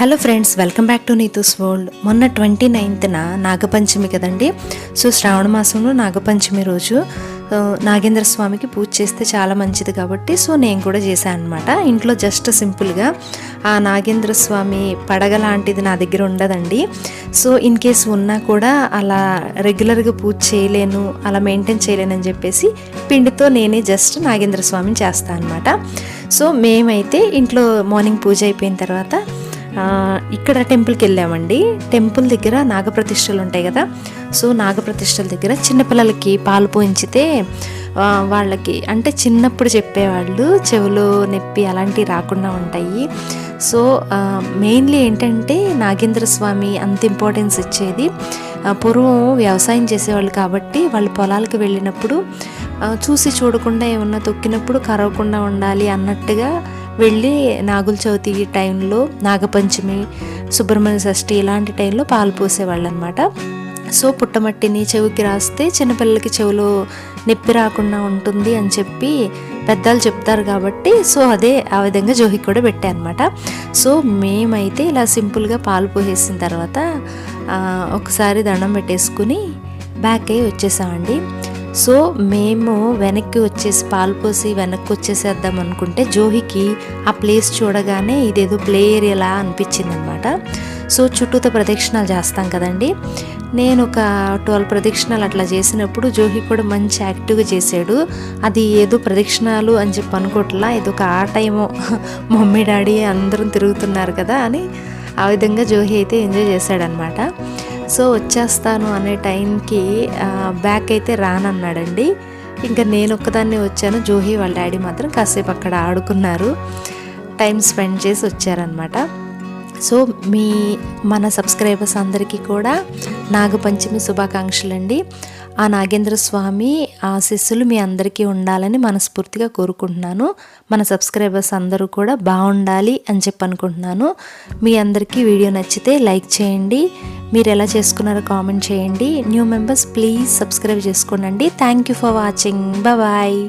Hello friends, welcome back to Neetu's world. మొన్న 29న నాగపంచమి కదండి. So శ్రావణ మాసంలో నాగపంచమి రోజు నాగేంద్ర స్వామికి పూజ చేస్తే చాలా మంచిది కాబట్టి సో నేను కూడా చేశాను అనమాట. ఇంట్లో జస్ట్ సింపుల్గా ఆ నాగేంద్ర స్వామి పడగ లాంటిది నా దగ్గర ఉండదండి. సో ఇన్ కేస్ ఉన్నా కూడా అలా రెగ్యులర్గా పూజ చేయలేను, అలా మెయింటైన్ చేయలేను అని చెప్పేసి పిండితో నేనే జస్ట్ నాగేంద్ర స్వామిని చేస్తాను అనమాట. సో మేమైతే ఇంట్లో మార్నింగ్ పూజ అయిపోయిన తర్వాత ఇక్కడ టెంపుల్కి వెళ్ళామండి. టెంపుల్ దగ్గర నాగప్రతిష్టలు ఉంటాయి కదా. సో నాగప్రతిష్టల దగ్గర చిన్నపిల్లలకి పాలు పోయించితే వాళ్ళకి అంటే చిన్నప్పుడు చెప్పేవాళ్ళు చెవులో నొప్పి అలాంటివి రాకుండా ఉంటాయి. సో మెయిన్లీ ఏంటంటే నాగేంద్ర స్వామి అంత ఇంపార్టెన్స్ ఇచ్చేది. పూర్వం వ్యవసాయం చేసేవాళ్ళు కాబట్టి వాళ్ళు పొలాలకు వెళ్ళినప్పుడు చూసి చూడకుండా ఏమన్నా తొక్కినప్పుడు కరవకుండా ఉండాలి అన్నట్టుగా వెళ్ళి నాగుల చవితి టైంలో, నాగపంచమి, సుబ్రహ్మణ్య షష్ఠి ఇలాంటి టైంలో పాలు పోసేవాళ్ళు అనమాట. సో పుట్టమట్టిని చెవికి రాస్తే చిన్నపిల్లలకి చెవిలో నొప్పి రాకుండా ఉంటుంది అని చెప్పి పెద్దలు చెప్తారు కాబట్టి సో అదే ఆ విధంగా జోహికి కూడా పెట్టాను అనమాట. సో మేమైతే ఇలా సింపుల్గా పాలు పోసేసిన తర్వాత ఒకసారి దండం పెట్టేసుకుని బ్యాక్ అయ్యి వచ్చేసామండి. సో మేము వెనక్కి వచ్చేసి పాలు పోసి వెనక్కి వచ్చేసేద్దాం అనుకుంటే జోహికి ఆ ప్లేస్ చూడగానే ఇదేదో ప్లే ఏరియాలా అనిపించింది అనమాట. సో చుట్టూతో ప్రదక్షిణాలు చేస్తాం కదండి. నేను ఒక 12 ప్రదక్షిణాలు అట్లా చేసినప్పుడు జోహి కూడా మంచి యాక్టివ్గా చేశాడు. అది ఏదో ప్రదక్షిణాలు అని చెప్పి అనుకోవట్లా, ఏదో ఒక ఆట ఏమో, మమ్మీ డాడీ అందరం తిరుగుతున్నారు కదా అని ఆ విధంగా జోహి అయితే ఎంజాయ్ చేశాడనమాట. సో వచ్చేస్తాను అనే టైంకి బ్యాక్ అయితే రానన్నాడండి. ఇంకా నేను ఒక్కదాన్నే వచ్చాను. జోహి వాళ్ళ డాడీ మాత్రం కాసేపు అక్కడ ఆడుకున్నారు, టైం స్పెండ్ చేసి వచ్చారనమాట. సో మన సబ్స్క్రైబర్స్ అందరికీ కూడా నాగపంచమి శుభాకాంక్షలు అండి. ఆ నాగేంద్ర స్వామి ఆశీస్సులు మీ అందరికీ ఉండాలని మనస్ఫూర్తిగా కోరుకుంటున్నాను. మన సబ్స్క్రైబర్స్ అందరూ కూడా బాగుండాలి అని చెప్పి అనుకుంటున్నాను. మీ అందరికీ వీడియో నచ్చితే లైక్ చేయండి, మీరు ఎలా చేసుకున్నారో కామెంట్ చేయండి. న్యూ మెంబర్స్ ప్లీజ్ సబ్స్క్రైబ్ చేసుకోండి. Thank you for watching. Bye.